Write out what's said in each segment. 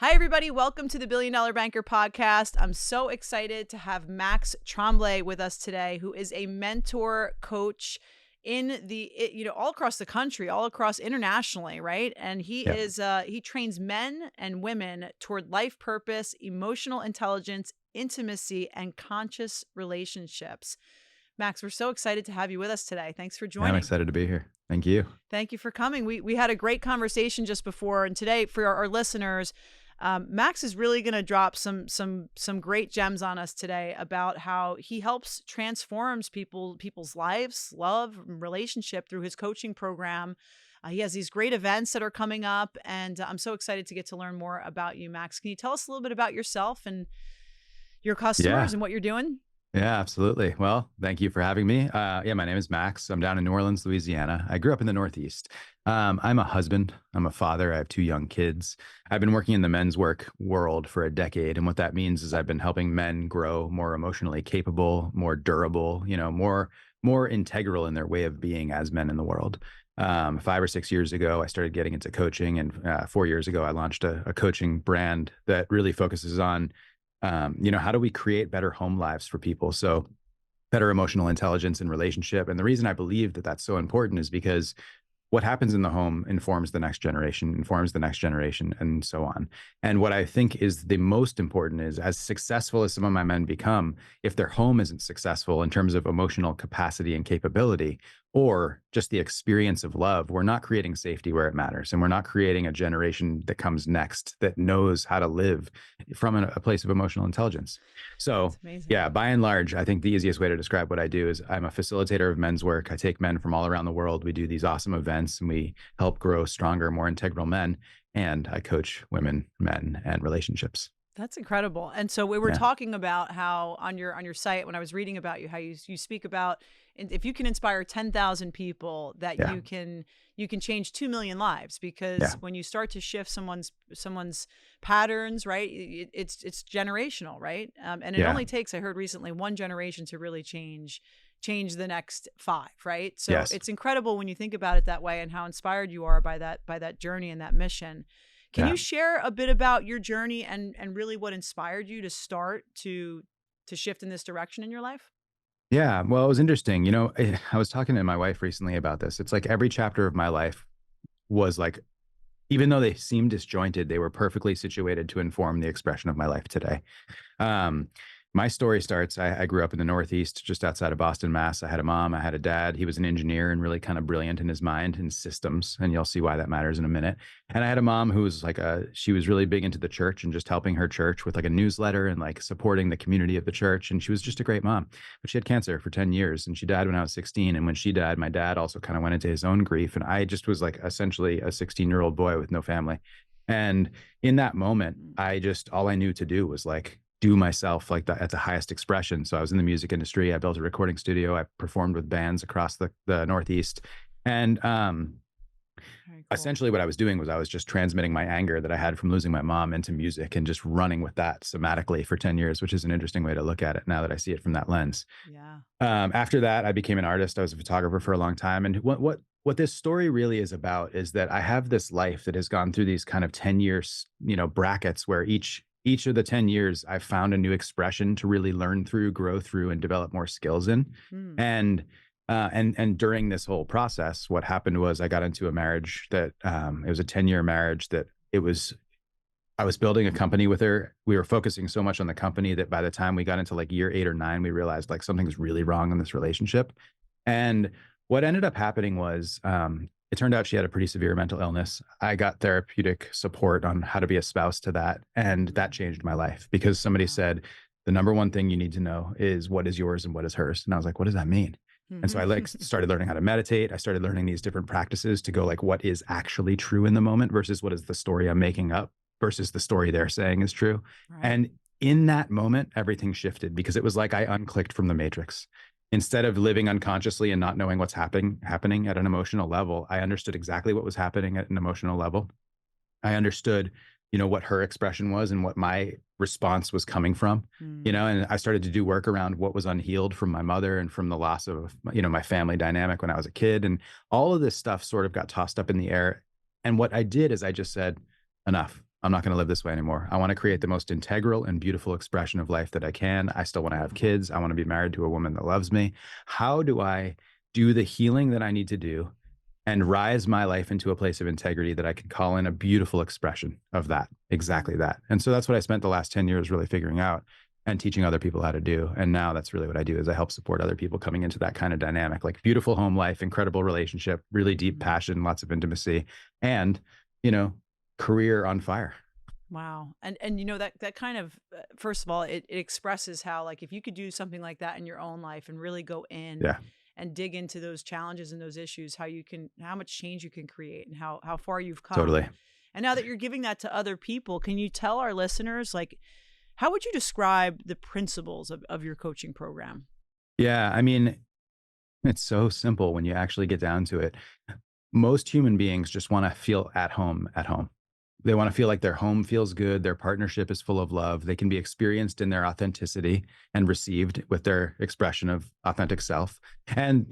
Hi, everybody. Welcome to the Billion Dollar Banker podcast. I'm so excited to have Max Trombly with us today, who is a mentor, coach in all across the country, all across internationally, right? And Yeah. he trains men and women toward life purpose, emotional intelligence, intimacy, and conscious relationships. Max, we're so excited to have you with us today. Thanks for I'm joining. excited to be here. Thank you. Thank you for coming. We had a great conversation just before, and today for our listeners, Max is really going to drop some great gems on us today about how he helps transforms people's lives, love, and relationship through his coaching program. He has these great events that are coming up, and I'm so excited to get to learn more about you, Max. Can you tell us a little bit about yourself and your customers Yeah. and what you're doing? Yeah, absolutely. Well, thank you for having me. My name is Max. I'm down in New Orleans, Louisiana. I grew up in the Northeast. I'm a husband. I'm a father. I have two young kids. I've been working in the men's work world for a decade. And what that means is I've been helping men grow more emotionally capable, more durable, more integral in their way of being as men in the world. 5 or 6 years ago, I started getting into coaching. And 4 years ago, I launched a coaching brand that really focuses on how do we create better home lives for people? So better emotional intelligence in relationship. And the reason I believe that that's so important is because what happens in the home informs the next generation, and so on. And what I think is the most important is, as successful as some of my men become, if their home isn't successful in terms of emotional capacity and capability, or just the experience of love, we're not creating safety where it matters. And we're not creating a generation that comes next that knows how to live from a place of emotional intelligence. So It's amazing. yeah, by and large, I think the easiest way to describe what I do is I'm a facilitator of men's work. I take men from all around the world. We do these awesome events and we help grow stronger, more integral men. And I coach women, men, and relationships. That's incredible. And so we were Yeah. talking about how on your site, when I was reading about you, how you speak about, if you can inspire 10,000 people, that Yeah. you can change 2 million lives, because Yeah. when you start to shift someone's patterns, right? It's generational, right? And it Yeah. only takes, I heard recently, one generation to really change the next five, right? So Yes. it's incredible when you think about it that way, and how inspired you are by that journey and that mission. Can Yeah. you share a bit about your journey and really what inspired you to start to shift in this direction in your life? Yeah. Well, it was interesting. I was talking to my wife recently about this. It's like every chapter of my life was like, even though they seemed disjointed, they were perfectly situated to inform the expression of my life today. Um, my story starts, I grew up in the Northeast, just outside of Boston, Mass. I had a mom, I had a dad. He was an engineer and really kind of brilliant in his mind and systems. And you'll see why that matters in a minute. And I had a mom who was she was really big into the church and just helping her church with like a newsletter and like supporting the community of the church. And she was just a great mom. But she had cancer for 10 years and she died when I was 16. And when she died, my dad also kind of went into his own grief. And I just was like essentially a 16-year-old boy with no family. And in that moment, all I knew to do was like do myself like that at the highest expression. So I was in the music industry. I built a recording studio. I performed with bands across the Northeast. And Very cool. essentially what I was doing was I was just transmitting my anger that I had from losing my mom into music and just running with that somatically for 10 years, which is an interesting way to look at it now that I see it from that lens. Yeah. After that, I became an artist. I was a photographer for a long time. And what this story really is about is that I have this life that has gone through these kind of 10 years, brackets where each of the 10 years I've found a new expression to really learn through, grow through, and develop more skills in. Mm. And during this whole process, what happened was I got into a marriage that it was a 10-year marriage that I was building a company with her. We were focusing so much on the company that by the time we got into like year 8 or 9, we realized like something's really wrong in this relationship. And what ended up happening was it turned out she had a pretty severe mental illness. I got therapeutic support on how to be a spouse to that. And that changed my life because somebody Wow. said, the number one thing you need to know is what is yours and what is hers. And I was like, what does that mean? And so I like started learning how to meditate. I started learning these different practices to go like, what is actually true in the moment versus what is the story I'm making up versus the story they're saying is true. Right. And in that moment, everything shifted because it was like I unclicked from the matrix. Instead of living unconsciously and not knowing what's happening at an emotional level, I understood exactly what was happening at an emotional level. I understood, what her expression was and what my response was coming from, and I started to do work around what was unhealed from my mother and from the loss of, my family dynamic when I was a kid. And all of this stuff sort of got tossed up in the air. And what I did is I just said, enough. I'm not going to live this way anymore. I want to create the most integral and beautiful expression of life that I can. I still want to have kids. I want to be married to a woman that loves me. How do I do the healing that I need to do and rise my life into a place of integrity that I can call in a beautiful expression of that, exactly that. And so that's what I spent the last 10 years really figuring out and teaching other people how to do. And now that's really what I do, is I help support other people coming into that kind of dynamic, like beautiful home life, incredible relationship, really deep passion, lots of intimacy, and, career on fire. Wow. And that kind of first of all, it expresses how, like, if you could do something like that in your own life and really go in Yeah, and dig into those challenges and those issues, how much change you can create and how far you've come. totally. And now that you're giving that to other people, can you tell our listeners, like, how would you describe the principles of your coaching program? Yeah. I mean, it's so simple when you actually get down to it. Most human beings just want to feel at home at home. They want to feel like their home feels good, their partnership is full of love, they can be experienced in their authenticity and received with their expression of authentic self. And,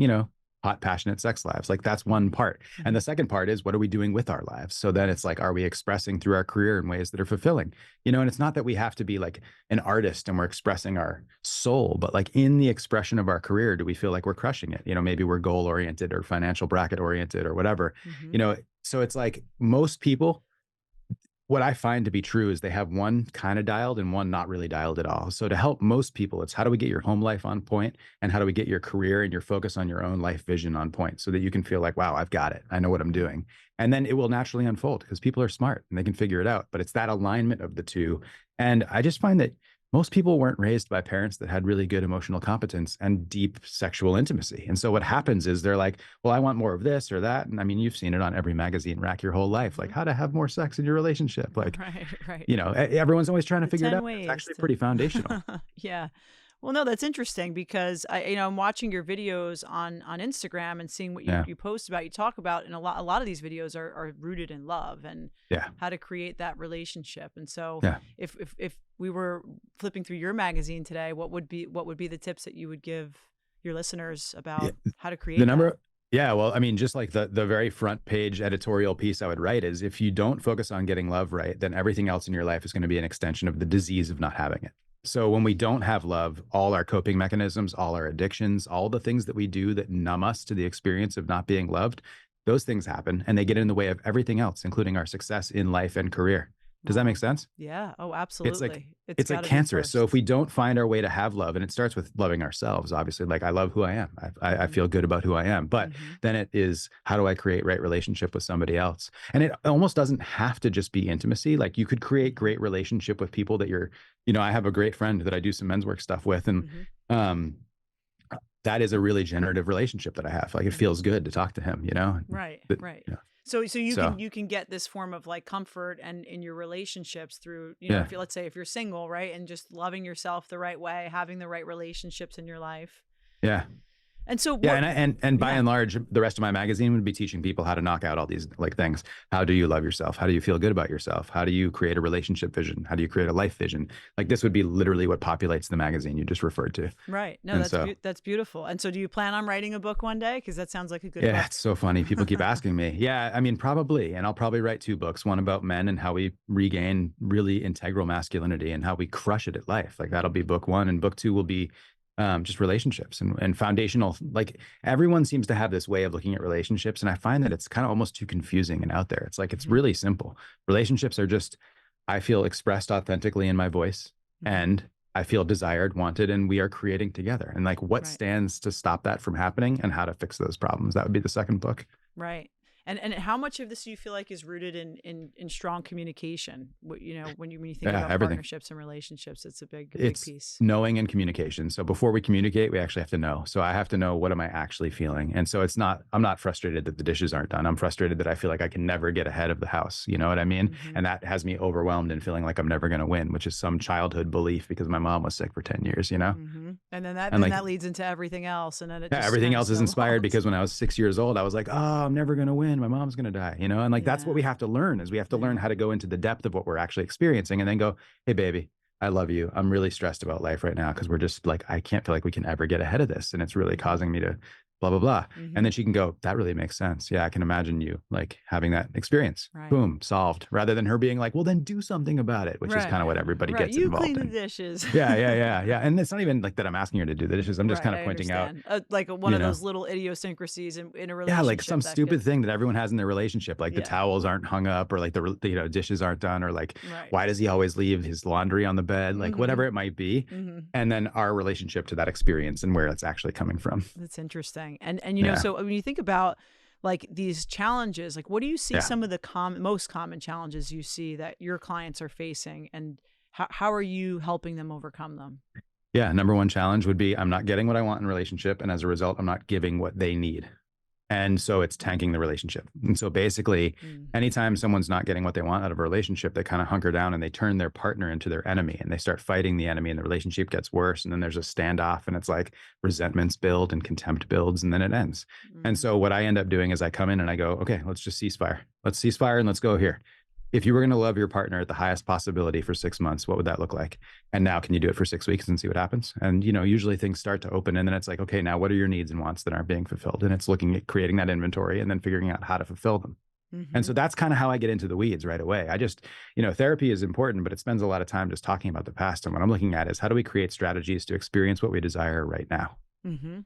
hot, passionate sex lives. Like, that's one part. And the second part is, what are we doing with our lives? So then it's like, are we expressing through our career in ways that are fulfilling? And it's not that we have to be like an artist and we're expressing our soul, but like in the expression of our career, do we feel like we're crushing it? Maybe we're goal oriented or financial bracket oriented or whatever. So it's like most people, what I find to be true is they have one kind of dialed and one not really dialed at all. So to help most people, it's how do we get your home life on point, and how do we get your career and your focus on your own life vision on point, so that you can feel like, wow, I've got it. I know what I'm doing. And then it will naturally unfold because people are smart and they can figure it out. But it's that alignment of the two. And I just find that most people weren't raised by parents that had really good emotional competence and deep sexual intimacy. And so what happens is they're like, well, I want more of this or that. And I mean, you've seen it on every magazine rack your whole life, like how to have more sex in your relationship. Like, Right. everyone's always trying to The figure it 10 out. It's ways actually to pretty foundational. Yeah. Well, no, that's interesting because I'm watching your videos on Instagram and seeing what Yeah. you post about, you talk about, and a lot of these videos are rooted in love and Yeah. how to create that relationship. And so Yeah. if we were flipping through your magazine today, what would be the tips that you would give your listeners about how to create The that? number, yeah, well, I mean, just like the very front page editorial piece I would write is, if you don't focus on getting love right, then everything else in your life is going to be an extension of the disease of not having it. So when we don't have love, all our coping mechanisms, all our addictions, all the things that we do that numb us to the experience of not being loved, those things happen and they get in the way of everything else, including our success in life and career. Does that Wow. make sense? Yeah. Oh, It's like absolutely. it's like gotta be cancerous. So first. if we don't find our way to have love, and it starts with loving ourselves, obviously, like I love who I am. I feel good about who I am. But then it is, how do I create right relationship with somebody else? And it almost doesn't have to just be intimacy. Like, you could create great relationship with people that I have a great friend that I do some men's work stuff with. And that is a really generative relationship that I have. Like, it feels good to talk to him, Right. But, Right. you know, So so you can get this form of like comfort and in your relationships through, yeah. if let's say if you're single, right, and just loving yourself the right way, having the right relationships in your life. Yeah. And so Yeah, what and by yeah. and large, the rest of my magazine would be teaching people how to knock out all these like things. How do you love yourself? How do you feel good about yourself? How do you create a relationship vision? How do you create a life vision? Like, this would be literally what populates the magazine you just referred to. Right. No, And that's so, that's beautiful. And so do you plan on writing a book one day? Because that sounds like a good yeah, book. it's so funny. People keep asking me. Yeah, I mean, probably. And I'll probably write 2 books, one about men and how we regain really integral masculinity and how we crush it at life. Like, that'll be book 1. And book 2 will be just relationships and foundational. Like, everyone seems to have this way of looking at relationships. And I find that it's kind of almost too confusing and out there. It's like, it's really simple. Relationships are just, I feel expressed authentically in my voice, and I feel desired, wanted, and we are creating together. And like, what stands to stop that from happening and how to fix those problems. That would be the second book. Right. And how much of this do you feel like is rooted in strong communication? When you think about Everything. partnerships and relationships, it's a big It's piece. knowing and communication. So before we communicate, we actually have to know. So I have to know, what am I actually feeling? And so I'm not frustrated that the dishes aren't done. I'm frustrated that I feel like I can never get ahead of the house. You know what I mean? And that has me overwhelmed and feeling like I'm never going to win, which is some childhood belief because my mom was sick for 10 years, And then that leads into everything else. And then it just everything kind of else is inspired snowballs. because when I was 6 years old, I was like, oh, I'm never going to win. My mom's going to die, And like, that's what we have to learn, is we have to learn how to go into the depth of what we're actually experiencing and then go, hey, baby, I love you. I'm really stressed about life right now because we're just like, I can't feel like we can ever get ahead of this. And it's really causing me to blah, blah, blah. And Mm-hmm. then she can go, that really makes sense. Yeah, I can imagine you like having that experience. Right. Boom, solved. Rather than her being like, well, then do something about it, which is Right. kind of what everybody Right. gets You clean involved the in. dishes. Yeah, yeah, yeah, yeah. And it's not even like that I'm asking her to do the dishes. I'm just Right. kind of I pointing out, understand. Like one you of know, those little idiosyncrasies in a yeah, like relationship some that could, stupid thing that everyone has in their relationship, like the yeah. towels aren't hung up or like dishes aren't done or like Right. why does he always leave his laundry on the bed? Like Mm-hmm. whatever it might be. Mm-hmm. And then our relationship to that experience and where it's actually coming from. That's interesting. And you know, Yeah. so when you think about like these challenges, like what do you see Yeah. some of the most common challenges you see that your clients are facing, and how are you helping them overcome them? Yeah. Number one challenge would be I'm not getting what I want in a relationship. And as a result, I'm not giving what they need. And so it's tanking the relationship. And so basically, Mm. anytime someone's not getting what they want out of a relationship, they kind of hunker down and they turn their partner into their enemy and they start fighting the enemy and the relationship gets worse. And then there's a standoff and it's like resentments build and contempt builds and then it ends. And Mm. so what I end up doing is I come in and I go, okay, let's just ceasefire. Let's ceasefire and let's go here. If you were going to love your partner at the highest possibility for 6 months, what would that look like? And now can you do it for 6 weeks and see what happens? And, usually things start to open and then it's like, okay, now what are your needs and wants that aren't being fulfilled? And it's looking at creating that inventory and then figuring out how to fulfill them. And Mm-hmm. so that's kind of how I get into the weeds right away. I just, therapy is important, but it spends a lot of time just talking about the past. And what I'm looking at is how do we create strategies to experience what we desire right now? Mm-hmm.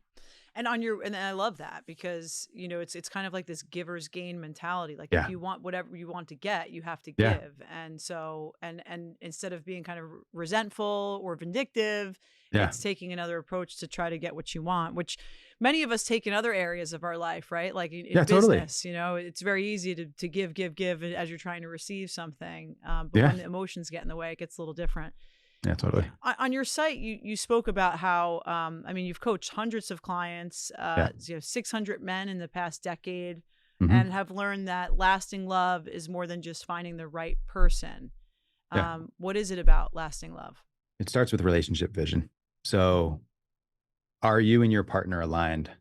And I love that because it's kind of like this giver's gain mentality. Like if Yeah. you want whatever you want to get, you have to Yeah. give. And so and instead of being kind of resentful or vindictive, Yeah. it's taking another approach to try to get what you want, which many of us take in other areas of our life, right? Like in Yeah, totally. business, it's very easy to give as you're trying to receive something. But Yeah. when the emotions get in the way, it gets a little different. Yeah, totally. On your site, you spoke about how I mean, you've coached hundreds of clients, Yeah. 600 men in the past decade, and Hmm. have learned that lasting love is more than just finding the right person. Yeah. What is it about lasting love? It starts with relationship vision. So are you and your partner aligned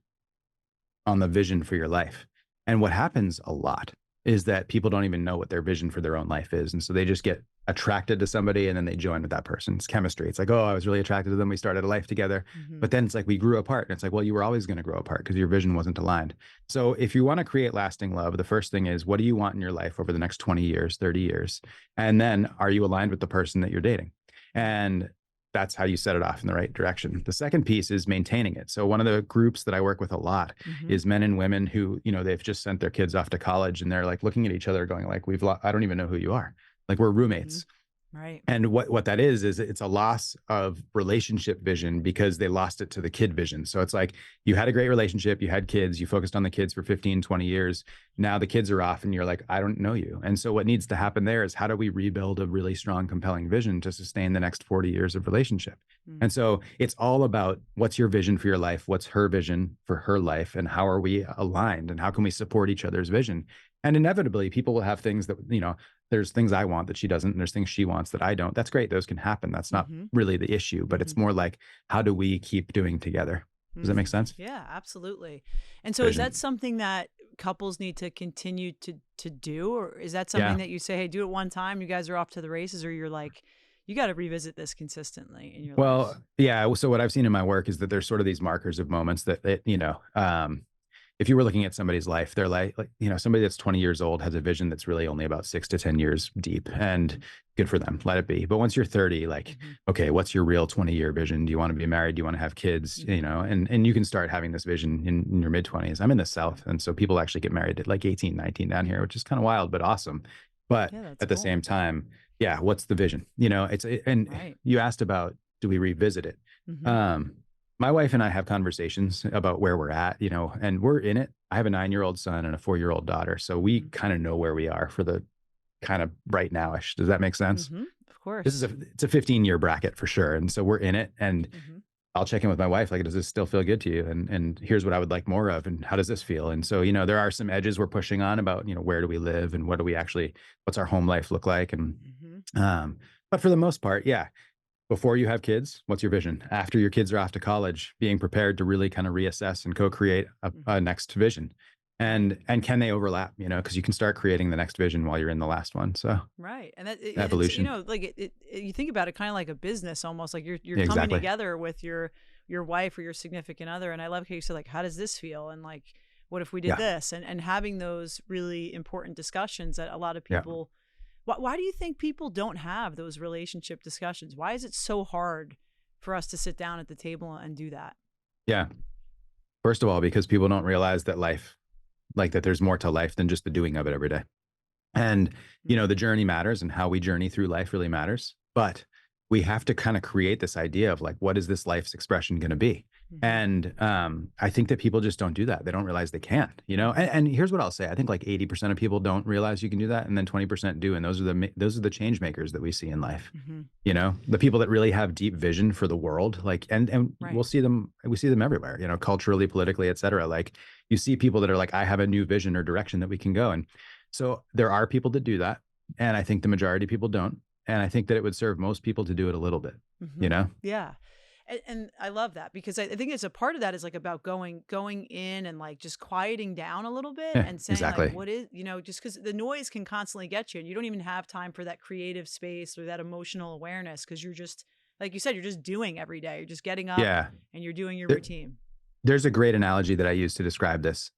on the vision for your life? And what happens a lot is that people don't even know what their vision for their own life is. And so they just get attracted to somebody and then they join with that person. It's chemistry. It's like, oh, I was really attracted to them. We started a life together. Hmm. But then it's like we grew apart. And it's like, well, you were always going to grow apart because your vision wasn't aligned. So if you want to create lasting love, the first thing is what do you want in your life over the next 20 years, 30 years? And then are you aligned with the person that you're dating? And that's how you set it off in the right direction. The second piece is maintaining it. So one of the groups that I work with a lot Hmm. is men and women who, they've just sent their kids off to college and they're like looking at each other going like, I don't even know who you are. Like we're Hmm. roommates. Right. And what that is it's a loss of relationship vision because they lost it to the kid vision. So it's like you had a great relationship, you had kids, you focused on the kids for 15, 20 years. Now the kids are off and you're like, I don't know you. And so what needs to happen there is how do we rebuild a really strong, compelling vision to sustain the next 40 years of relationship? Mm. And so it's all about what's your vision for your life? What's her vision for her life? And how are we aligned? And how can we support each other's vision? And inevitably, people will have things that, there's things I want that she doesn't, and there's things she wants that I don't. That's great. Those can happen. That's not Hmm. really the issue, but it's more like, how do we keep doing together? Does that make Hmm. sense? Yeah, absolutely. And so is that Vision. something that couples need to continue to do, or is that something Yeah. that you say, hey, do it one time, you guys are off to the races, or you're like, you got to revisit this consistently in your lives? Well, yeah. So what I've seen in my work is that there's sort of these markers of moments that if you were looking at somebody's life, they're like, somebody that's 20 years old has a vision that's really only about 6 to 10 years deep and good for them. Let it be. But once you're 30, like, Hmm. okay, what's your real 20-year vision? Do you want to be married? Do you want to have kids? Hmm. And you can start having this vision in your mid 20s. I'm in the South. And so people actually get married at like 18, 19 down here, which is kind of wild, but awesome. But Yeah, that's at the cool. same time, yeah, what's the vision? And Right. you asked about, do we revisit it? Hmm. Um, my wife and I have conversations about where we're at, and we're in it. I have a 9-year-old son and a 4-year-old daughter. So we kind of know where we are for the kind of right now-ish. Does that make sense? Hmm. Of This is course. it's a 15-year bracket for sure. And so we're in it. And Hmm. I'll check in with my wife, like, does this still feel good to you? And here's what I would like more of. And how does this feel? And so, there are some edges we're pushing on about, where do we live and what's our home life look like? And Hmm. but for the most part, yeah. Before you have kids, what's your vision? After your kids are off to college, being prepared to really kind of reassess and co-create a next vision. And can they overlap, because you can start creating the next vision while you're in the last one. So Right. And it's, evolution. like you think about it kind of like a business almost, like you're Yeah, coming exactly. together with your wife or your significant other. And I love how you said, like, how does this feel? And like, what if we did Yeah. this? And having those really important discussions that a lot of Yeah. people, why do you think people don't have those relationship discussions? Why is it so hard for us to sit down at the table and do that? Yeah. First of all, because people don't realize that that there's more to life than just the doing of it every day. And, Mm. the journey matters and how we journey through life really matters. But we have to kind of create this idea of like, what is this life's expression going to be? Hmm. And I think that people just don't do that. They don't realize they can't, and here's what I'll say. I think like 80% of people don't realize you can do that. And then 20% do. And those are the change makers that we see in life. Hmm. The people that really have deep vision for the world, like, and Right. we see them everywhere, culturally, politically, et cetera. Like you see people that are like, I have a new vision or direction that we can go. And so there are people that do that. And I think the majority of people don't. And I think that it would serve most people to do it a little bit, you Hmm. know? Yeah. And I love that because I think it's a part of that is like about going in and like just quieting down a little bit Yeah, and saying like, exactly. what is, just because the noise can constantly get you and you don't even have time for that creative space or that emotional awareness because you're just, like you said, you're just doing every day. You're just getting up Yeah. and you're doing your There, routine. there's a great analogy that I use to describe this.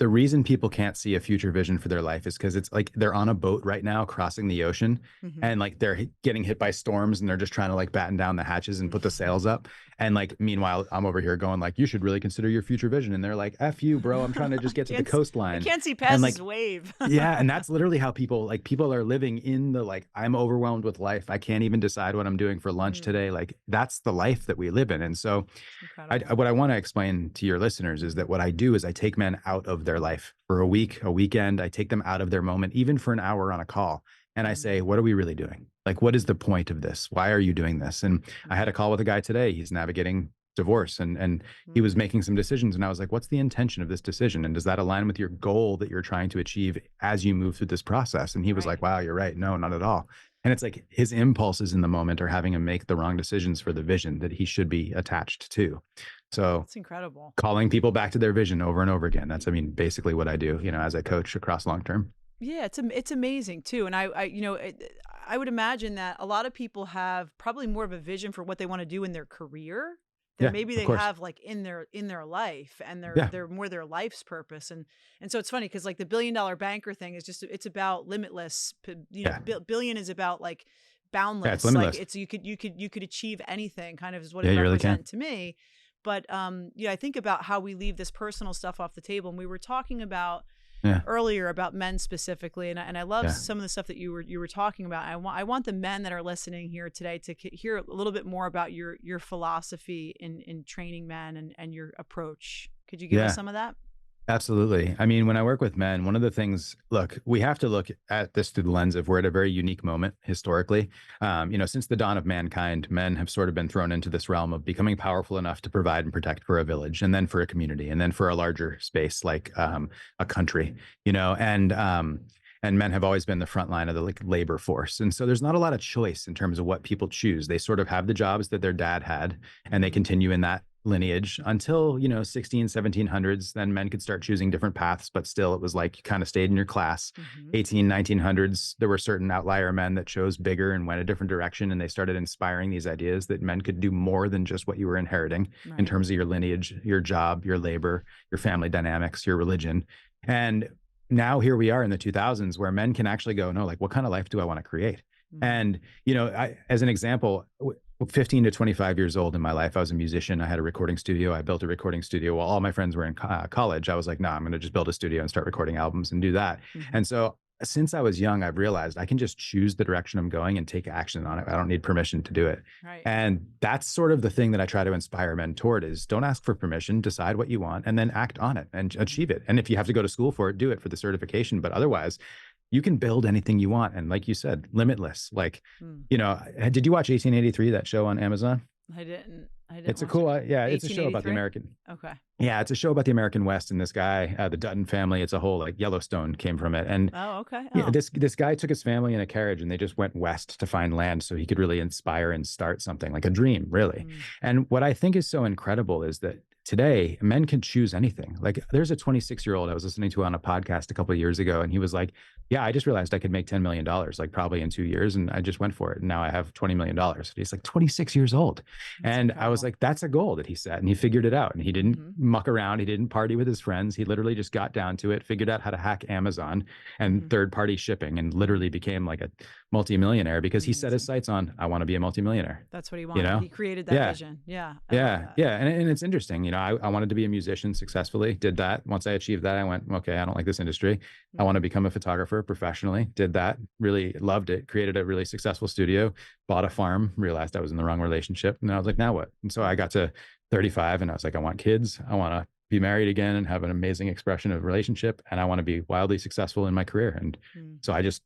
The reason people can't see a future vision for their life is because it's like they're on a boat right now crossing the ocean Hmm. and like they're getting hit by storms and they're just trying to like batten down the hatches and put the sails up. And like, meanwhile, I'm over here going like, you should really consider your future vision. And they're like, F you, bro. I'm trying to just get to the I coastline. can't see And past this like, wave. yeah. And that's literally how people are living in the like, I'm overwhelmed with life. I can't even decide what I'm doing for lunch Mm, today. Like, that's the life that we live in. And so, it's incredible. what I want to explain to your listeners is that what I do is I take men out of their life for a week, a weekend. I take them out of their moment, even for an hour on a call. And I Mm, say, what are we really doing? Like, what is the point of this? Why are you doing this? And I mm, had a call with a guy today. He's navigating divorce and he was mm, making some decisions. And I was like, what's the intention of this decision? And does that align with your goal that you're trying to achieve as you move through this process? And he was right. like, wow, you're right. No, not at all. And it's like his impulses in the moment are having him make the wrong decisions for the vision that he should be attached to. So That's incredible. calling people back to their vision over and over again. That's, I mean, basically what I do, as I coach across long term. Yeah, it's amazing too, and I would imagine that a lot of people have probably more of a vision for what they want to do in their career than Yeah, maybe of they course. have like in their life, and Yeah, they're more their life's purpose, and so it's funny because like the billion-dollar banker thing is just it's about limitless, yeah, billion is about like yeah. It's boundless, like limitless. it's you could achieve anything, kind of is what Yeah, it you really can. represent to me. But I think about how we leave this personal stuff off the table, and we were talking about Yeah, earlier about men specifically, and I love yeah, some of the stuff that you were talking about. I want the men that are listening here today to hear a little bit more about your philosophy in training men and your approach. Could you give us yeah. some of that? Absolutely. I mean, when I work with men, one of the things, look, we have to look at this through the lens of we're at a very unique moment historically. Since the dawn of mankind, men have sort of been thrown into this realm of becoming powerful enough to provide and protect for a village, and then for a community, and then for a larger space like a country. And men have always been the front line of the like labor force, and so there's not a lot of choice in terms of what people choose. They sort of have the jobs that their dad had, and they Mm-hmm. continue in that lineage until 16 1700s. Then men could start choosing different paths, but still it was like you kind of stayed in your class. Mm-hmm. 18 1900s, there were certain outlier men that chose bigger and went a different direction, and they started inspiring these ideas that men could do more than just what you were inheriting in Right. terms of your lineage, your job, your labor, your family dynamics, your religion. And now here we are in the 2000s where men can actually go, no, like, what kind of life do I want to create? Mm-hmm. And as an example, 15 to 25 years old in my life, I was a musician. I had a recording studio. I built a recording studio while all my friends were in college. I was like, no, I'm going to just build a studio and start recording albums and do that. Mm-hmm. And so since I was young, I've realized I can just choose the direction I'm going and take action on it. I don't need permission to do it. Right. And that's sort of the thing that I try to inspire men toward is don't ask for permission, decide what you want, and then act on it and achieve it. And if you have to go to school for it, do it for the certification. But otherwise, you can build anything you want. And like you said, limitless. Like, Mm. did you watch 1883, that show on Amazon? I didn't It's a watch cool, it. yeah, it's a show about the 1883. American, Okay. yeah, it's a show about the American West and this guy, the Dutton family. It's a whole like Yellowstone came from it. And Oh, okay. yeah, Oh. this guy took his family in a carriage and they just went west to find land so he could really inspire and start something like a dream, really. Mm. And what I think is so incredible is that today men can choose anything. Like there's a 26-year-old I was listening to on a podcast a couple of years ago, and he was like, yeah, I just realized I could make $10 million, like probably in 2 years. And I just went for it. And now I have $20 million. He's like 26 years old. That's And I was incredible. like, that's a goal that he set, and he figured it out, and he didn't Mhm. muck around. He didn't party with his friends. He literally just got down to it, figured out how to hack Amazon and Mhm. third party shipping, and literally became like a multimillionaire because he set his Amazing. sights on, I want to be a multimillionaire, That's what he you wanted. know? He created that Yeah. vision. Yeah, I love Yeah, that. yeah, and it's interesting. I wanted to be a musician successfully. Did that. Once I achieved that, I went, okay, I don't like this industry. I want to Mhm. become a photographer professionally. Did that. Really loved it. Created a really successful studio. Bought a farm. Realized I was in the wrong relationship, and then I was like, now what? And so I got to 35, and I was like, I want kids. I want to be married again and have an amazing expression of relationship, and I want to be wildly successful in my career. And Mm. so I just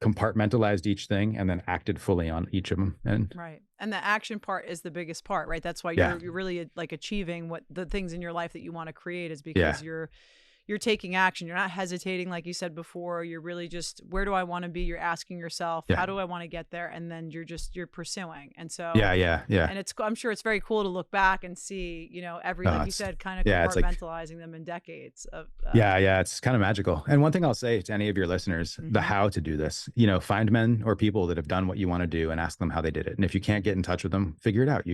compartmentalized each thing and then acted fully on each of them. And Right. And the action part is the biggest part, right? That's why yeah, you're really like achieving what the things in your life that you want to create is yeah, because you're taking action. You're not hesitating, like you said before. You're really just, where do I want to be? You're asking yourself, yeah, how do I want to get there? And then you're pursuing. And so, yeah, yeah, yeah. and I'm sure it's very cool to look back and see, like you It's said, kind of yeah, it's like compartmentalizing them in decades of, yeah, yeah, it's kind of magical. And one thing I'll say to any of your listeners, the mhm. how to do this, find men or people that have done what you want to do and ask them how they did it. And if you can't get in touch with them, figure it out.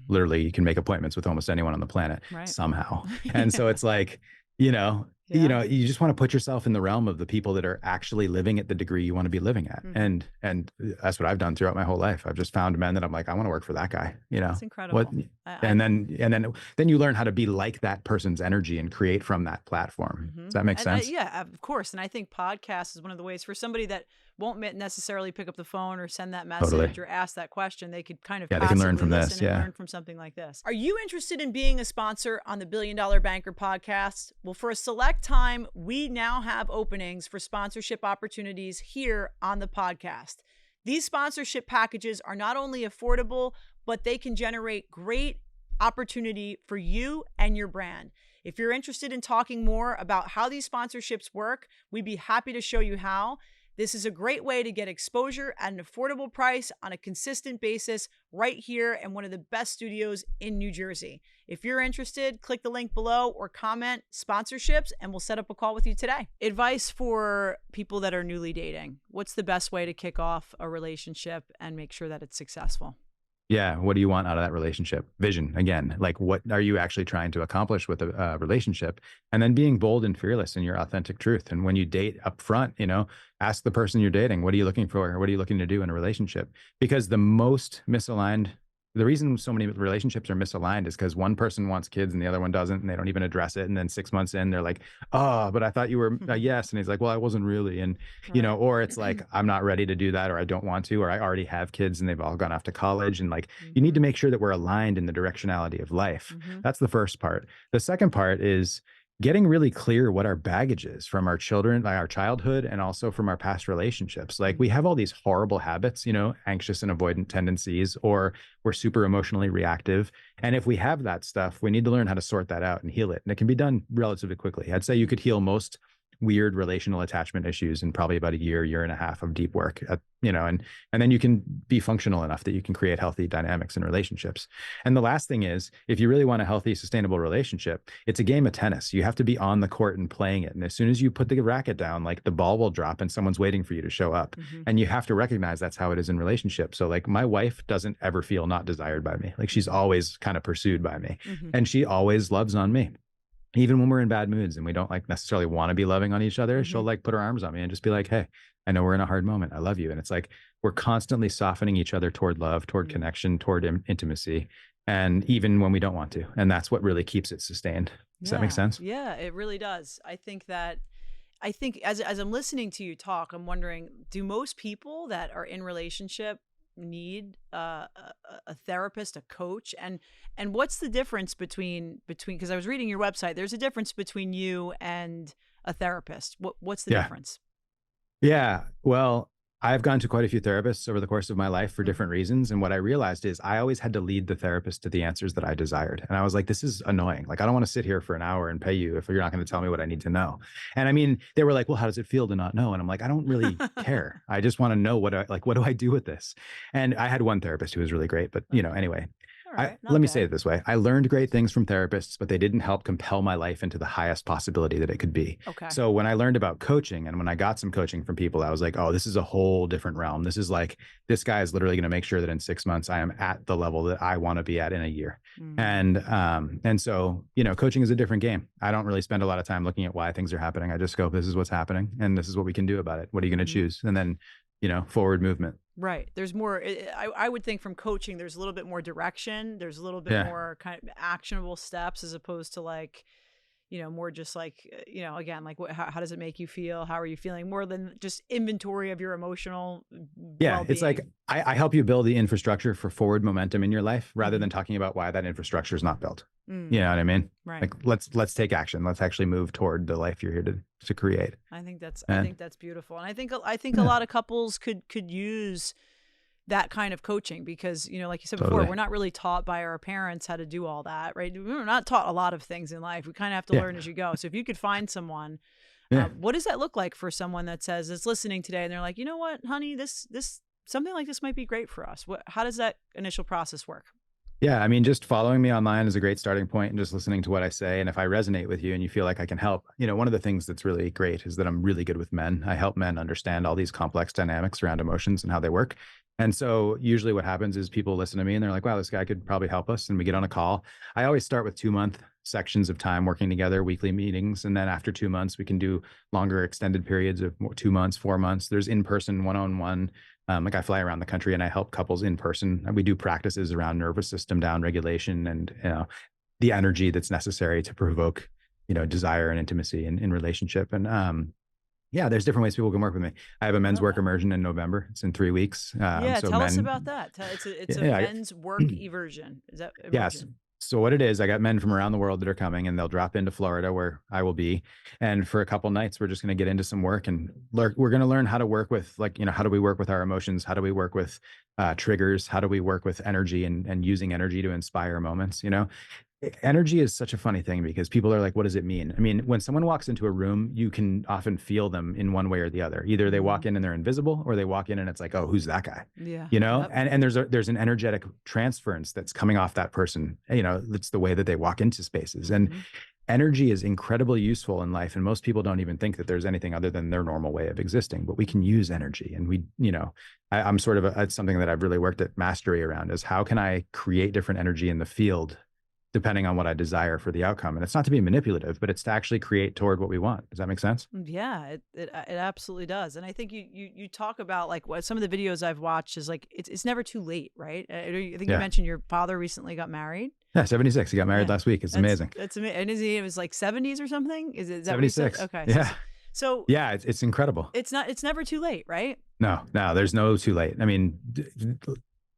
Literally you can make appointments with almost anyone on the planet Right. somehow. And so Yeah. it's like, you know, Yeah. you just want to put yourself in the realm of the people that are actually living at the degree you want to be living at. Mhm. And that's what I've done throughout my whole life. I've just found men that I'm like, I want to work for that guy, That's what, incredible. I and then you learn how to be like that person's energy and create from that platform. Does that make sense? Yeah, of course. And I think podcast is one of the ways for somebody that won't necessarily pick up the phone or send that Totally. message or ask that question. They could kind of Yeah, they can learn passively from this. listen and Yeah. learn from something like this. Are you interested in being a sponsor on the Billion Dollar Banker podcast? Well, for a select time, we now have openings for sponsorship opportunities here on the podcast. These sponsorship packages are not only affordable, but they can generate great opportunity for you and your brand. If you're interested in talking more about how these sponsorships work, we'd be happy to show you how. This is a great way to get exposure at an affordable price on a consistent basis right here in one of the best studios in New Jersey. If you're interested, click the link below or comment sponsorships and we'll set up a call with you today. Advice for people that are newly dating. What's the best way to kick off a relationship and make sure that it's successful? Yeah. What do you want out of that relationship? Vision again. Like, what are you actually trying to accomplish with a relationship? And then being bold and fearless in your authentic truth. And when you date up front, ask the person you're dating, what are you looking for? What are you looking to do in a relationship? Because the reason so many relationships are misaligned is because one person wants kids and the other one doesn't, and they don't even address it. And then 6 months in, they're like, oh, but I thought you were a yes. And he's like, well, I wasn't really. And, Right. or it's like, I'm not ready to do that, or I don't want to, or I already have kids and they've all gone off to college. And like, you need to make sure that we're aligned in the directionality of life. Mhm. That's the first part. The second part is getting really clear what our baggage is from our children, like our childhood, and also from our past relationships. Like we have all these horrible habits, anxious and avoidant tendencies, or we're super emotionally reactive. And if we have that stuff, we need to learn how to sort that out and heal it. And it can be done relatively quickly. I'd say you could heal most weird relational attachment issues in probably about a year and a half of deep work, and then you can be functional enough that you can create healthy dynamics in relationships. And the last thing is, if you really want a healthy, sustainable relationship, it's a game of tennis. You have to be on the court and playing it. And as soon as you put the racket down, like the ball will drop and someone's waiting for you to show up. And you have to recognize that's how it is in relationships. So like my wife doesn't ever feel not desired by me. Like she's always kind of pursued by me, and she always loves on me. Even when we're in bad moods and we don't like necessarily want to be loving on each other, she'll like put her arms on me and just be like, hey, I know we're in a hard moment. I love you. And it's like, we're constantly softening each other toward love, toward connection, toward intimacy. And even when we don't want to, and that's what really keeps it sustained. Does that make sense? Yeah, it really does. I think as I'm listening to you talk, I'm wondering, do most people that are in relationship need a therapist, a coach, and what's the difference between because I was reading your website, there's a difference between you and a therapist. What's the Yeah. difference? Yeah. Well, I've gone to quite a few therapists over the course of my life for different reasons. And what I realized is I always had to lead the therapist to the answers that I desired. And I was like, this is annoying. Like, I don't want to sit here for an hour and pay you if you're not going to tell me what I need to know. And I mean, they were like, well, how does it feel to not know? And I'm like, I don't really care. I just want to know what do I do with this? And I had one therapist who was really great, but anyway. All right. Not Let me say bad. it this way. I learned great things from therapists, but they didn't help compel my life into the highest possibility that it could be. Okay. So when I learned about coaching and when I got some coaching from people, I was like, oh, this is a whole different realm. This is like, this guy is literally going to make sure that in 6 months I am at the level that I want to be at in a year. Mm. And so, you know, coaching is a different game. I don't really spend a lot of time looking at why things are happening. I just go, this is what's happening and this is what we can do about it. What are you going to Mhm. choose? And then, you know, forward movement. Right. There's more. I would think from coaching, there's a little bit more direction. There's a little bit Yeah. more kind of actionable steps as opposed to like, more just like, again, like how does it make you feel? How are you feeling? More than just inventory of your emotional Yeah, it's like well-being. I help you build the infrastructure for forward momentum in your life rather Hmm. than talking about why that infrastructure is not built. You Mm, know what I mean? right. Like let's take action. Let's actually move toward the life you're here to create. I And think that's beautiful. And I think a yeah, lot of couples could use that kind of coaching because, like you said before, totally. we're not really taught by our parents how to do all that, right? We're not taught a lot of things in life. We kind of have to Yeah. learn as you go. So if you could find someone, Yeah. what does that look like for someone that says is listening today and they're like, you know what, honey, this something like this might be great for us. How does that initial process work? Yeah, I mean, just following me online is a great starting point and just listening to what I say. And if I resonate with you and you feel like I can help, you know, one of the things that's really great is that I'm really good with men. I help men understand all these complex dynamics around emotions and how they work. And so usually what happens is people listen to me and they're like, wow, this guy could probably help us. And we get on a call. I always start with 2 month sections of time working together, weekly meetings. And then after 2 months, we can do longer extended periods of 2 months, 4 months. There's in-person one-on-one. Like I fly around the country and I help couples in person. And we do practices around nervous system down regulation and the energy that's necessary to provoke desire and intimacy in relationship. And yeah, there's different ways people can work with me. I have a I men's love work that. immersion in November. It's in 3 weeks. Yeah, So tell us men, about that. It's a yeah, men's work eversion. Is that yes. immersion? So what it is, I got men from around the world that are coming and they'll drop into Florida where I will be. And for a couple nights, we're just going to get into some work and we're going to learn how to work with how do we work with our emotions? How do we work with triggers? How do we work with energy and using energy to inspire moments? Energy is such a funny thing because people are like, what does it mean? I mean, when someone walks into a room, you can often feel them in one way or the other. Either they walk Hmm. in and they're invisible or they walk in and it's like, oh, who's that guy? Yeah. You know, Yep. and there's an energetic transference that's coming off that person. That's the way that they walk into spaces. And Hmm. energy is incredibly useful in life. And most people don't even think that there's anything other than their normal way of existing, but we can use energy. And I'm sort of it's something that I've really worked at mastery around is how can I create different energy in the field depending on what I desire for the outcome. And it's not to be manipulative, but it's to actually create toward what we want. Does that make sense? Yeah, it absolutely does. And I think you talk about like what some of the videos I've watched is like it's never too late, right? I think you Yeah. mentioned your father recently got married. Yeah. 76. He got married Yeah, last week. It's amazing. that's amazing. And it was like 70s or something? Is that what you said? 76. Okay, Yeah. so Yeah. It's incredible. it's never too late, right? No, there's no too late. I mean,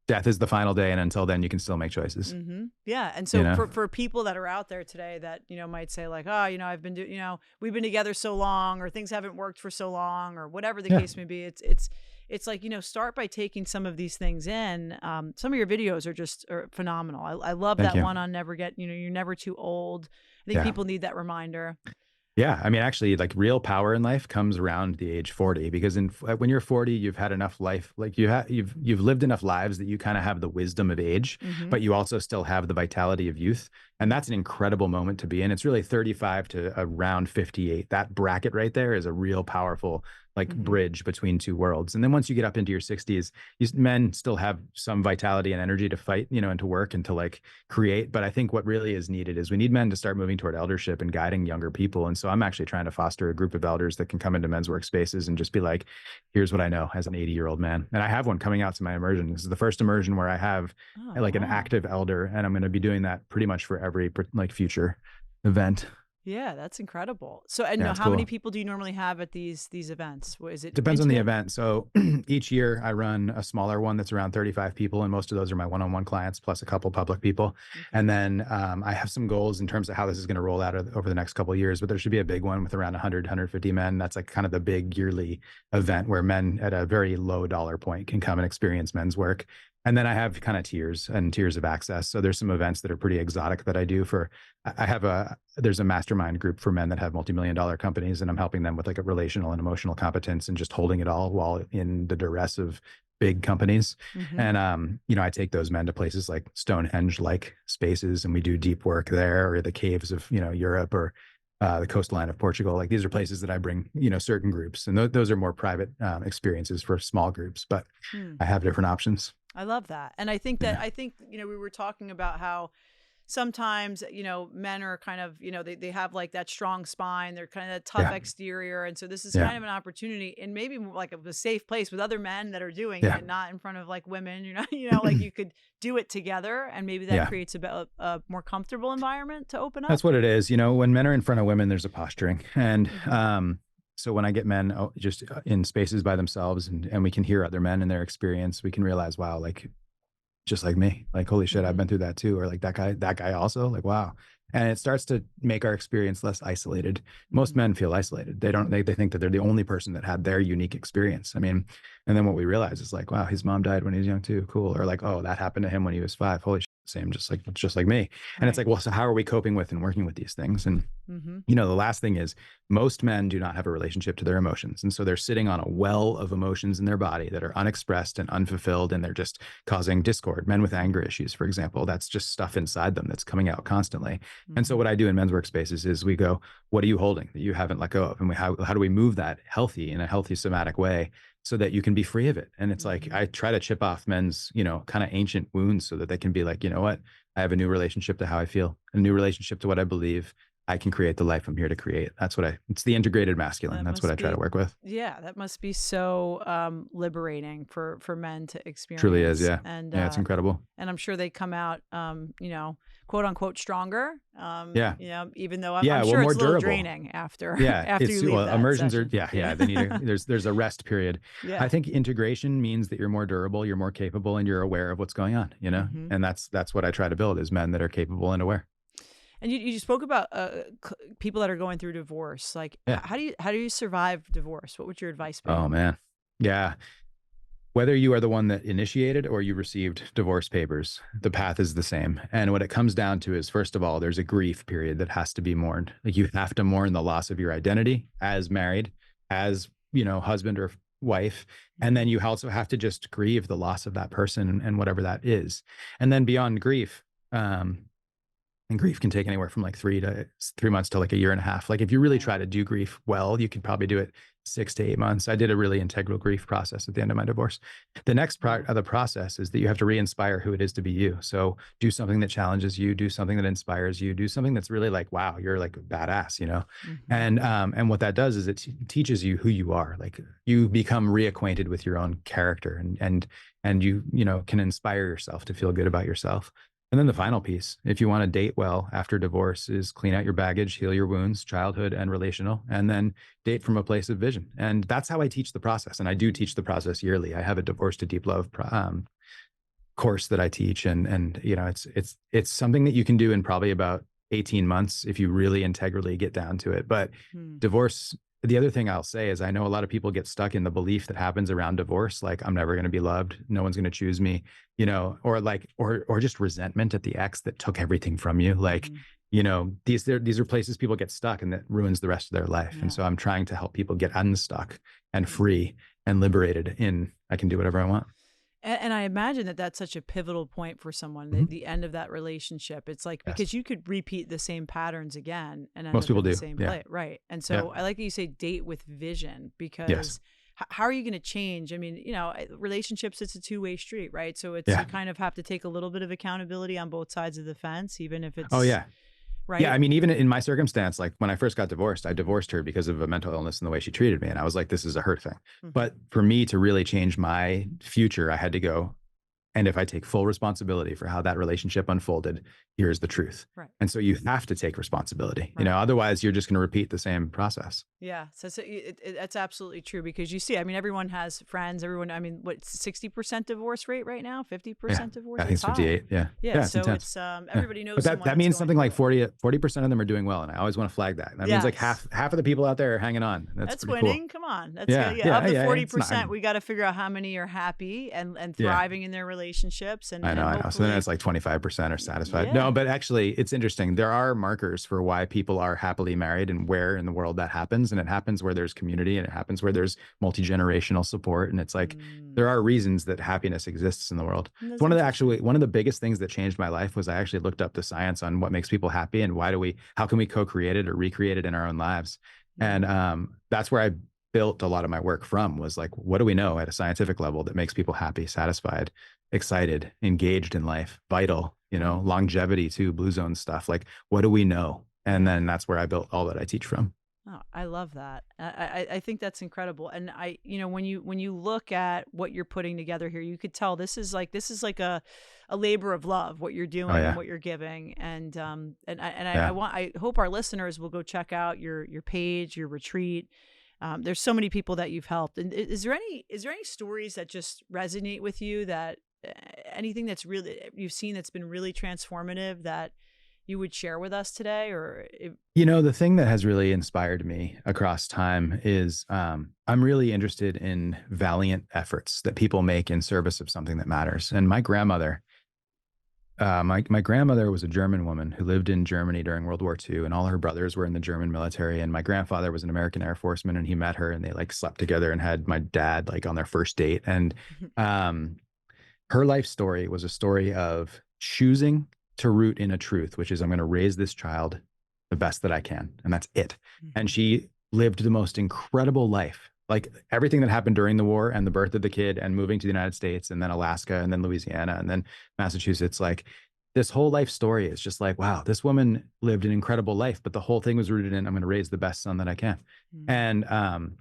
death is the final day. And until then, you can still make choices, Mm-hmm. Yeah. And you so know? for people that are out there today that, might say like, oh, I've been doing, we've been together so long or things haven't worked for so long or whatever the Yeah. case may be. It's like, start by taking some of these things in. Some of your videos are phenomenal. I love Thank that you. one on never get, you're never too old. I think Yeah. people need that reminder. Yeah, I mean, actually, like real power in life comes around the age 40 because when you're 40, you've had enough life, like you've lived enough lives that you kind of have the wisdom of age, Mm-hmm. but you also still have the vitality of youth, and that's an incredible moment to be in. It's really 35 to around 58. That bracket right there is a real powerful like Mm-hmm. bridge between two worlds. And then once you get up into your 60s, men still have some vitality and energy to fight, and to work and to like create. But I think what really is needed is we need men to start moving toward eldership and guiding younger people. And so I'm actually trying to foster a group of elders that can come into men's workspaces and just be like, here's what I know as an 80-year-old man. And I have one coming out to my immersion. This is the first immersion where I have Oh, like an wow. active elder, and I'm going to be doing that pretty much for every like future event. Yeah, that's incredible. So, and Yeah, it's how many cool. people do you normally have at these events? What is it Depends on the intimate? event. So each year I run a smaller one that's around 35 people, and most of those are my one-on-one clients plus a couple public people. Okay. And then I have some goals in terms of how this is going to roll out over the next couple of years, but there should be a big one with around 100, 150 men. That's like kind of the big yearly event where men at a very low dollar point can come and experience men's work. And then I have kind of tiers and tiers of access. So there's some events that are pretty exotic that I do there's a mastermind group for men that have multi-million-dollar companies, and I'm helping them with like a relational and emotional competence and just holding it all while in the duress of big companies. Hmm. And, I take those men to places like Stonehenge-like spaces, and we do deep work there, or the caves of, Europe, or the coastline of Portugal. Like, these are places that I bring, certain groups, and those are more private experiences for small groups, but I have different options. I love that. And I think that, Yeah. we were talking about how sometimes, men are kind of, they have like that strong spine, they're kind of that tough Yeah. exterior. And so this is Yeah. kind of an opportunity and maybe like a safe place with other men that are doing Yeah. it, not in front of like women, like you could do it together, and maybe that Yeah. creates a more comfortable environment to open up. That's what it is. When men are in front of women, there's a posturing. And Hmm. so when I get men just in spaces by themselves, and we can hear other men and their experience, we can realize, wow, like, just like me, like, holy shit, I've Hmm. been through that too. Or like, that guy also, like, wow. And it starts to make our experience less isolated. Most Hmm. men feel isolated. They think that they're the only person that had their unique experience. I mean, and then what we realize is like, wow, his mom died when he was young too. Cool. Or like, oh, that happened to him when he was 5. Holy shit, same, just like me. And it's Right. like, well, so how are we coping with and working with these things? And Hmm. the last thing is, most men do not have a relationship to their emotions. And so they're sitting on a well of emotions in their body that are unexpressed and unfulfilled, and they're just causing discord. Men with anger issues, for example, that's just stuff inside them that's coming out constantly. And so Hmm. what I do in men's workspaces is we go, what are you holding that you haven't let go of? And how do we move that healthy, in a healthy somatic way, so that you can be free of it? And it's like, Hmm. I try to chip off men's, kind of ancient wounds, so that they can be like, you know what? I have a new relationship to how I feel, a new relationship to what I believe. I can create the life I'm here to create. It's the integrated masculine. That That's what I must try to be, work with. yeah, that must be so liberating for men to Truly is. experience. Yeah. Yeah. It's incredible. And I'm sure they come out, quote unquote stronger. Yeah. Even though I'm Yeah. Well, sure more it's a little durable. draining after Yeah. after you leave that Immersions are, session. yeah. Yeah. Yeah. They need there's a rest period. I Yeah. think integration means that you're more durable, you're more capable, and you're aware of what's going on, Hmm. and that's what I try to build, is men that are capable and aware. And you just spoke about people that are going through divorce. Like, Yeah. how do you survive divorce? What would your advice be? Oh, man. Yeah. Whether you are the one that initiated or you received divorce papers, the path is the same. And what it comes down to is, first of all, there's a grief period that has to be mourned. Like, you have to mourn the loss of your identity as married, as, husband or wife. And then you also have to just grieve the loss of that person, and whatever that is. And then beyond grief, and grief can take anywhere from like 3 months to like a year and a half. Like, if you really Right. try to do grief well, you could probably do it 6 to 8 months. I did a really integral grief process at the end of my divorce. The next part Wow. of the process is that you have to re-inspire who it is to be you. So do something that challenges you, do something that inspires you, do something that's really like, wow, you're like badass. Hmm. And what that does is it teaches you who you are. Like, you become reacquainted with your own character, and you can inspire yourself to feel good about yourself. And then the final piece, if you want to date well after divorce, is clean out your baggage, heal your wounds, childhood and relational, and then date from a place of vision. And that's how I teach the process. And I do teach the process yearly. I have a Divorce to Deep Love course that I teach, and it's something that you can do in probably about 18 months if you really integrally get down to it. But Hmm. divorce, the other thing I'll say is, I know a lot of people get stuck in the belief that happens around divorce, like, I'm never going to be loved, no one's going to choose me, or just resentment at the ex that took everything from you. Like, Hmm. these are places people get stuck, and that ruins the rest of their life. And Yeah. so I'm trying to help people get unstuck and Hmm. free and liberated in, I can do whatever I want. And I imagine that that's such a pivotal point for someone, Mhm. the end of that relationship. It's like, Yes. because you could repeat the same patterns again and end Most up people in the do. same Yeah. place. Right. And Yeah. so I like that you say date with vision, Yes. because how are you going to change? I mean, relationships, it's a two-way street, right? So it's, you Yeah. kind of have to take a little bit of accountability on both sides of the fence, even if Oh, it's yeah. Yeah, right. I mean, even in my circumstance, like, when I first got divorced, I divorced her because of a mental illness and the way she treated me. And I was like, this is a her thing. Hmm. But for me to really change my future, I had to go, and if I take full responsibility for how that relationship unfolded, here's the truth. Right. And so you have to take responsibility, Right. otherwise you're just going to repeat the same process. Yeah, so that's absolutely true, because you see, I mean, everyone has friends. Everyone, I mean, what, 60% divorce rate right now? Yeah. 50% divorce? I think It's it's high. 58. Yeah. Yeah, Yeah. It's so intense. it's Yeah. everybody knows But someone that that's means going something through like it. 40% of them are doing well. And I always want to flag that. That means like Yes. half of the people out there are hanging on. That's That's pretty cool. winning. Come on, that's Yeah. yeah. Yeah. Of the Yeah. It's not, 40%, we got to figure out how many are happy and yeah. thriving in their relationship. relationships, I know, and I know. So then hopefully, it's like 25% are satisfied. No, yeah. but actually it's interesting. There are markers for why people are happily married and where in the world that happens. And it happens where there's community, and it happens where there's multi-generational support. And it's like, Mm, there are reasons that happiness exists in the world. It's that's one of the interesting. one of the biggest things that changed my life was I actually looked up the science on what makes people happy and how can we co-create it or recreate it in our own lives. And Mm, that's where I built a lot of my work from, was like, what do we know at a scientific level that makes people happy, satisfied, excited, engaged in life, vital, right. longevity too, blue zone stuff. Like, what do we know? And Yeah. then that's where I built all that I teach from. Oh, I love that. I think that's incredible. And when you look at what you're putting together here, you could tell this is like a labor of love, what you're Oh doing and yeah. what you're giving. Yeah. I hope our listeners will go check out your page, your retreat. There's so many people that you've helped. And is there any stories that just resonate with you, that uh, anything that's really you've seen that's been really transformative that you would share with us today? The thing that has really inspired me across time is I'm really interested in valiant efforts that people make in service of something that matters. And my grandmother was a German woman who lived in Germany during World War II, and all her brothers were in the German military. And my grandfather was an American Air Forceman, and he met her, and they like slept together and had my dad like on their first date. And um, her life story was a story of choosing to root in a truth, which is I'm going to raise this child the best that I can, and that's it. And Mhm. she lived the most incredible life. Like everything that happened during the war and the birth of the kid and moving to the United States and then Alaska and then Louisiana and then Massachusetts, like this whole life story is just like, wow, this woman lived an incredible life, but the whole thing was rooted in I'm going to raise the best son that I can. Mhm.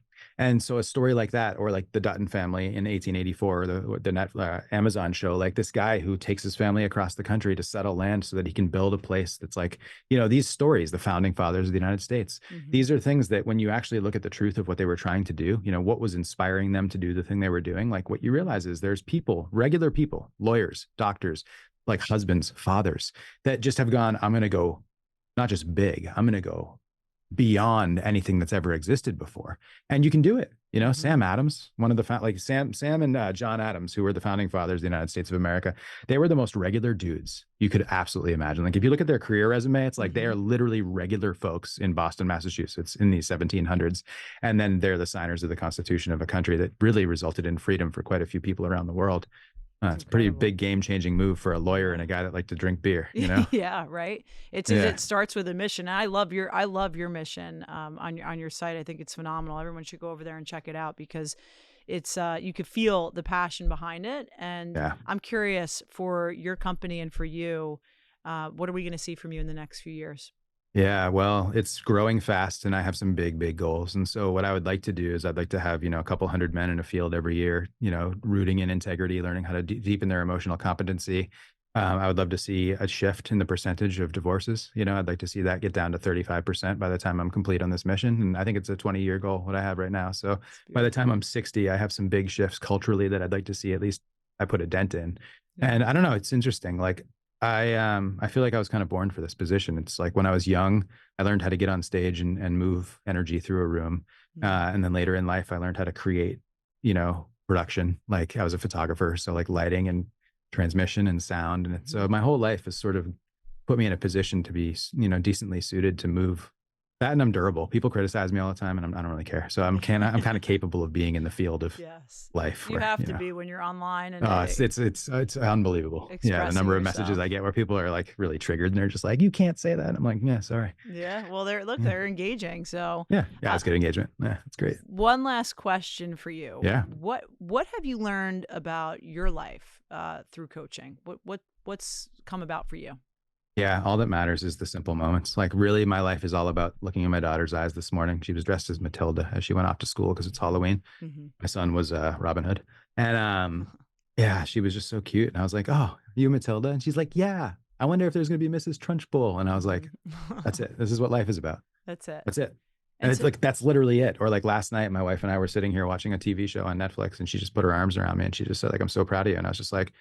And so a story like that, or like the Dutton family in 1884, the Amazon show, like this guy who takes his family across the country to settle land so that he can build a place that's like, these stories, the founding fathers of the United States, Mhm. these are things that when you actually look at the truth of what they were trying to do, what was inspiring them to do the thing they were doing, like what you realize is there's people, regular people, lawyers, doctors, like husbands, fathers, that just have gone, I'm going to go not just big, I'm going to go beyond anything that's ever existed before. And you can do it. Mhm. Sam Adams, one of the like Sam and John Adams, who were the founding fathers of the United States of America, they were the most regular dudes you could absolutely imagine. Like if you look at their career resume, it's like they are Mhm. literally regular folks in Boston, Massachusetts in the 1700s. And then they're the signers of the Constitution of a country that really resulted in freedom for quite a few people around the world. It's It's a pretty incredible. big game changing move for a lawyer and Yeah. a guy that liked to drink beer. Yeah, right. Yeah. It starts with a mission. I love your mission on your site. I think it's phenomenal. Everyone should go over there and check it out because it's you could feel the passion behind it. And Yeah. I'm curious for your company and for you, what are we going to see from you in the next few years? Yeah, well, it's growing fast and I have some big, big goals. And so what I would like to do is I'd like to have, a couple hundred men in a field every year, rooting in integrity, learning how to deepen their emotional competency. I would love to see a shift in the percentage of divorces. I'd like to see that get down to 35% by the time I'm complete on this mission. And I think it's a 20-year goal, what I have right now. So It's by the time beautiful. I'm 60, I have some big shifts culturally that I'd like to see at least I put a dent in. Yeah. And I don't know, it's interesting. Like I feel like I was kind of born for this position. It's like when I was young, I learned how to get on stage and move energy through a room. Mhm. And then later in life, I learned how to create, production. Like I was a photographer, so like lighting and transmission and sound. So Mhm. my whole life has sort of put me in a position to be, decently suited to move that. And I'm durable. People criticize me all the time, and I don't really care. So I'm kind of capable of being in the field of Yes. life You where, have to be when you're online and oh, it's unbelievable. Yeah, the expressing number of messages yourself. I get where people are like really triggered and they're just like, "You can't say that." I'm like, "Yeah, sorry." Yeah. Well, Yeah, they're engaging. So, yeah, uh, it's good engagement. Yeah, it's great. one last question for you. Yeah, What have you learned about your life through coaching? What's come about for you? yeah. All that matters is the simple moments. Like, really, my life is all about looking in my daughter's eyes this morning. She was dressed as Matilda as she went off to school because it's Halloween. Hmm. My son was Robin Hood, and yeah, she was just so cute. And I was like, "Oh, you Matilda?" And she's like, "Yeah." I wonder if there's going to be Mrs. Trunchbull. And I was like, Hmm. "That's it. This is what life is about." That's it. That's it. And And it's so, like, that's literally it. Or like last night, my wife and I were sitting here watching a TV show on Netflix and she just put her arms around me and she just said, like, I'm so proud of you. And I was just like,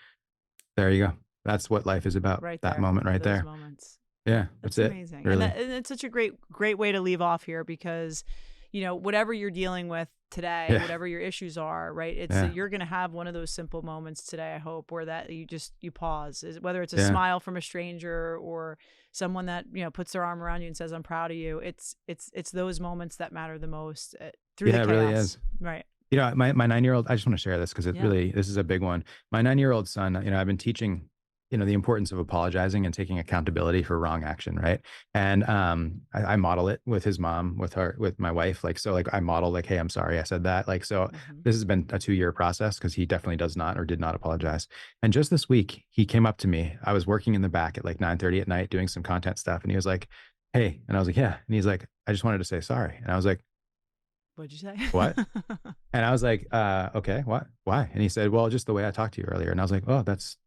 there you go. That's what life is about. right That there, moment right those there. moments. Yeah. That's That's it. amazing. Really. And it's such a great way to leave off here because whatever you're dealing with today, Yeah. whatever your issues are, right? Yeah. You're going to have one of those simple moments today, I hope, where that you pause, whether it's a Yeah. smile from a stranger or someone that, puts their arm around you and says, I'm proud of you. It's those moments that matter the most through the Yeah, it really chaos. is. Right. My 9-year-old, I just want to share this because Yeah. this is a big one. My 9-year-old son, I've been teaching, the importance of apologizing and taking accountability for wrong action, right? And I model it with his mom, with my wife. Like, so like I model like, hey, I'm sorry I said that. Like, so Mhm. this has been a 2-year process because he definitely does not or did not apologize. And just this week, he came up to me. I was working in the back at like 9:30 at night doing some content stuff. And he was like, hey, and I was like, yeah. And he's like, I just wanted to say sorry. And I was like, What'd you say? what? And I was like, okay, what? Why? And he said, well, just the way I talked to you earlier. And I was like, oh,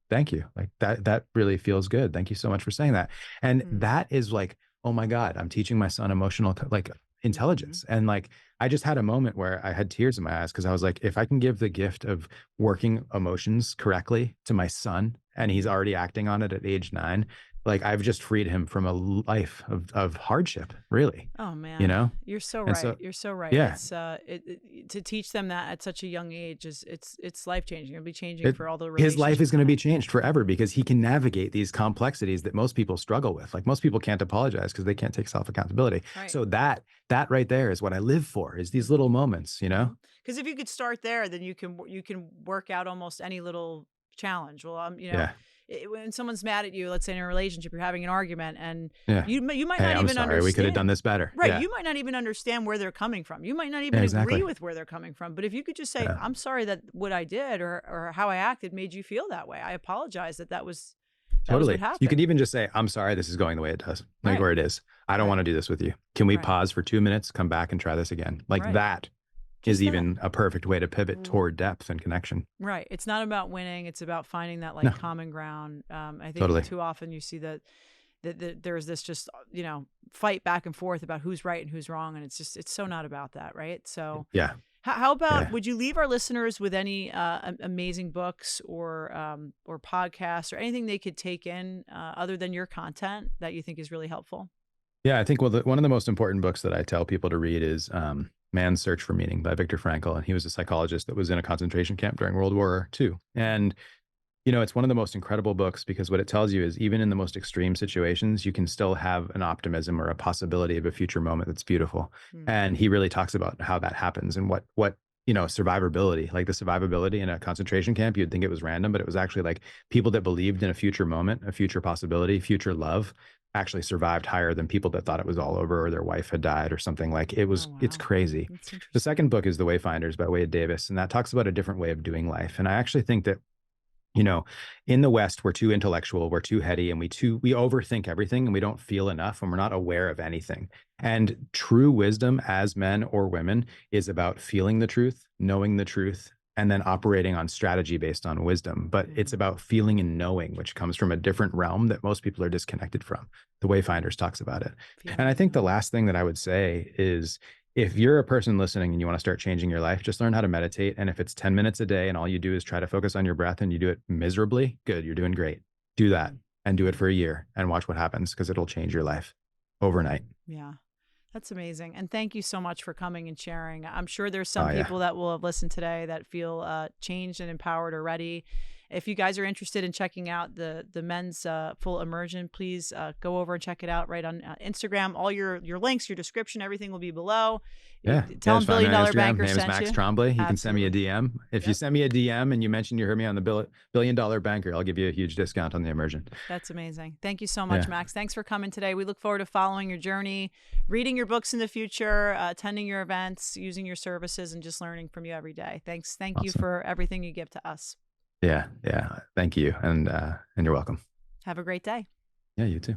thank you. Like that really feels good. Thank you so much for saying that. And Mm. that is like, oh my God, I'm teaching my son emotional, like intelligence. And like, I just had a moment where I had tears in my eyes because I was like, if I can give the gift of working emotions correctly to my son and he's already acting on it at age 9, like I've just freed him from a life of hardship, really, Oh man, you're so And right. so, You're so right. yeah, To teach them that at such a young age it's life changing. It'll be changing It, for all the his life is relationships going they to be have. changed forever because he can navigate these complexities that most people struggle with. Like most people can't apologize because they can't take self accountability. Right. So that right there is what I live for, is these little moments, Because if you could start there, then you can work out almost any little challenge. Well, Yeah. when someone's mad at you, let's say in a relationship, you're having an argument, and Yeah. you might Hey, not I'm even sorry. We could have done understand. this better. Right, Yeah. you might not even understand where they're coming from. You might not Yeah, even agree exactly. with where they're coming from. But if you could just say, Yeah. "I'm sorry that what I did or how I acted made you feel that way. I apologize that was what Totally. You could happened." even just say, I'm sorry, this is going the way it does. Like, Right. or it is. I don't Right. want to do this with you. Can we Right. pause for 2 minutes, come back and try this again? Like Right. that is Just that. even a perfect way to pivot toward depth and connection. Right. It's not about winning. It's about finding that No, common ground. I think totally. too often you see that there's this just fight back and forth about who's right and who's wrong, and it's so not about that, right? So Yeah. how about, Yeah. would you leave our listeners with any amazing books or podcasts or anything they could take in other than your content that you think is really helpful? Yeah, I think one of the most important books that I tell people to read is Man's Search for Meaning by Viktor Frankl. And he was a psychologist that was in a concentration camp during World War II. And, it's one of the most incredible books because what it tells you is even in the most extreme situations, you can still have an optimism or a possibility of a future moment that's beautiful. Mm. And he really talks about how that happens and what survivability, like the survivability in a concentration camp. You'd think it was random, but it was actually like people that believed in a future moment, a future possibility, future love, actually survived higher than people that thought it was all over or their wife had died or something. Like Oh it's wow, crazy. that's The interesting. second book is The Wayfinders by Wade Davis, and that talks about a different way of doing life. And I actually think that, you know, in the West, we're too intellectual, we're too heady, and we overthink everything, and we don't feel enough, and we're not aware of anything. And true wisdom as men or women is about feeling the truth, knowing the truth, and then operating on strategy based on wisdom. But it's about feeling and knowing, which comes from a different realm that most people are disconnected from. The Wayfinders talks about it. Feeling And I and think the knowing. last thing that I would say is, if you're a person listening and you want to start changing your life, just learn how to meditate. And if it's 10 minutes a day and all you do is try to focus on your breath and you do it miserably, good, you're doing great. Do that and do it for a year and watch what happens, because it'll change your life overnight. Yeah. That's amazing. And thank you so much for coming and sharing. I'm sure there's Oh, some yeah. people that will have listened today that feel changed and empowered already. If you guys are interested in checking out the men's full immersion, please go over and check it out right on Instagram. All your links, your description, everything will be below. Yeah. Tell them Just find me Billion on Dollar Instagram. Banker Name is sent Max you. Trombly. You can send me a Absolutely. DM. If you Yep. send me a DM and you mention you heard me on the Billion Dollar Banker, I'll give you a huge discount on the immersion. That's amazing. Thank you so much, Yeah. Max. Thanks for coming today. We look forward to following your journey, reading your books in the future, attending your events, using your services, and just learning from you every day. Thanks. Thank you Awesome. for everything you give to us. Yeah. Yeah. Thank you. And you're welcome. Have a great day. Yeah, you too.